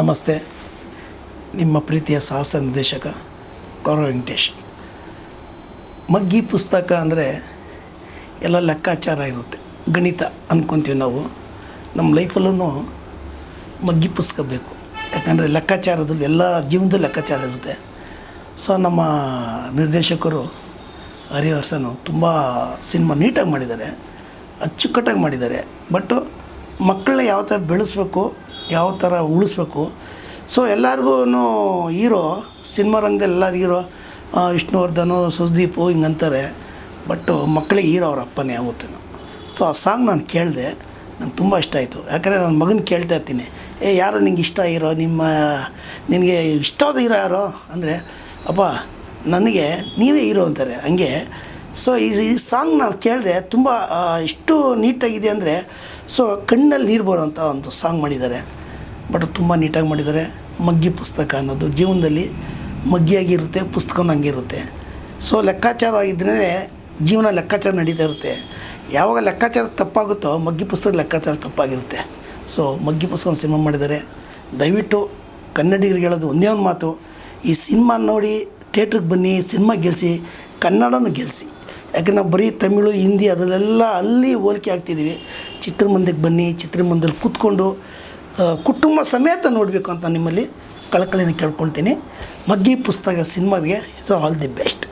ನಮಸ್ತೆ. ನಿಮ್ಮ ಪ್ರೀತಿಯ ಸಾಹಸ ನಿರ್ದೇಶಕ ಕೌರವ ವೆಂಕಟೇಶ್. ಮಗ್ಗಿ ಪುಸ್ತಕ ಅಂದರೆ ಎಲ್ಲ ಲೆಕ್ಕಾಚಾರ ಇರುತ್ತೆ, ಗಣಿತ ಅಂದ್ಕೊತೀವಿ ನಾವು. ನಮ್ಮ ಲೈಫಲ್ಲೂ ಮಗ್ಗಿ ಪುಸ್ತಕ ಬೇಕು, ಯಾಕಂದರೆ ಲೆಕ್ಕಾಚಾರದಲ್ಲಿ ಎಲ್ಲ ಜೀವನದಲ್ಲಿ ಲೆಕ್ಕಾಚಾರ ಇರುತ್ತೆ. ಸೊ ನಮ್ಮ ನಿರ್ದೇಶಕರು ಹರಿಹರಸನು ತುಂಬ ಸಿನಿಮಾ ನೀಟಾಗಿ ಮಾಡಿದ್ದಾರೆ, ಅಚ್ಚುಕಟ್ಟಾಗಿ ಮಾಡಿದ್ದಾರೆ. ಬಟ್ಟು ಮಕ್ಕಳನ್ನ ಯಾವ ಥರ ಬೆಳೆಸ್ಬೇಕು, ಯಾವ ಥರ ಉಳಿಸ್ಬೇಕು. ಸೊ ಎಲ್ಲರಿಗೂ ಹೀರೋ, ಸಿನಿಮಾ ರಂಗದಲ್ಲಿ ಎಲ್ಲರೂ ಹೀರೋ, ವಿಷ್ಣುವರ್ಧನು, ಸುದೀಪು ಹಿಂಗಂತಾರೆ. ಬಟ್ಟು ಮಕ್ಕಳಿಗೆ ಹೀರೋ ಅವ್ರ ಅಪ್ಪನೇ ಆಗುತ್ತೆ. ಸೊ ಆ ಸಾಂಗ್ ನಾನು ಕೇಳಿದೆ, ನಂಗೆ ತುಂಬ ಇಷ್ಟ ಆಯಿತು. ಯಾಕಂದರೆ ನನ್ನ ಮಗನ ಕೇಳ್ತಾ ಇರ್ತೀನಿ, ಯಾರು ನಿಂಗೆ ಇಷ್ಟ ಹೀರೋ, ನಿನಗೆ ಇಷ್ಟವಾದ ಹೀರೋ ಯಾರೋ ಅಂದರೆ, ಅಪ್ಪ ನನಗೆ ನೀವೇ ಹೀರೋ ಅಂತಾರೆ ಹಂಗೆ. ಸೊ ಈ ಸಾಂಗ್ ನಾನು ಕೇಳಿದೆ, ತುಂಬ ಎಷ್ಟು ನೀಟಾಗಿದೆ ಅಂದರೆ, ಸೊ ಕಣ್ಣಲ್ಲಿ ನೀರು ಬರೋವಂಥ ಒಂದು ಸಾಂಗ್ ಮಾಡಿದ್ದಾರೆ. ಬಟ್ ತುಂಬ ನೀಟಾಗಿ ಮಾಡಿದ್ದಾರೆ. ಮಗ್ಗಿ ಪುಸ್ತಕ ಅನ್ನೋದು ಜೀವನದಲ್ಲಿ ಮಗ್ಗಿಯಾಗಿರುತ್ತೆ, ಪುಸ್ತಕನೂ ಹಂಗಿರುತ್ತೆ. ಸೊ ಲೆಕ್ಕಾಚಾರವಾಗಿದ್ದರೆ ಜೀವನ ಲೆಕ್ಕಾಚಾರ ನಡೀತಾ ಇರುತ್ತೆ. ಯಾವಾಗ ಲೆಕ್ಕಾಚಾರ ತಪ್ಪಾಗುತ್ತೋ ಮಗ್ಗಿ ಪುಸ್ತಕ ಲೆಕ್ಕಾಚಾರ ತಪ್ಪಾಗಿರುತ್ತೆ. ಸೊ ಮಗ್ಗಿ ಪುಸ್ತಕ ಸಿನಿಮಾ ಮಾಡಿದ್ದಾರೆ. ದಯವಿಟ್ಟು ಕನ್ನಡಿಗರಿಗೆ ಹೇಳೋದು ಒಂದೇ ಒಂದು ಮಾತು, ಈ ಸಿನಿಮಾ ನೋಡಿ ಥಿಯೇಟ್ರಿಗೆ ಬನ್ನಿ, ಸಿನಿಮಾ ಗೆಲ್ಲಿಸಿ, ಕನ್ನಡನೂ ಗೆಲ್ಲಿಸಿ. ಯಾಕೆ ನಾವು ಬರೀ ತಮಿಳು, ಹಿಂದಿ ಅದರಲ್ಲೆಲ್ಲ ಅಲ್ಲಿ ಹೋಲಿಕೆ ಆಗ್ತಿದ್ದೀವಿ. ಚಿತ್ರಮಂದಿರಕ್ಕೆ ಬನ್ನಿ, ಚಿತ್ರಮಂದಿರದಲ್ಲಿ ಕೂತ್ಕೊಂಡು ಕುಟುಂಬ ಸಮೇತ ನೋಡಬೇಕು ಅಂತ ನಿಮ್ಮಲ್ಲಿ ಕಳಕಳಿನ ಕೇಳ್ಕೊಳ್ತೀನಿ. ಮಗ್ಗಿ ಪುಸ್ತಕ ಸಿನಿಮಾಗೆ ಆಲ್ ದಿ ಬೆಸ್ಟ್.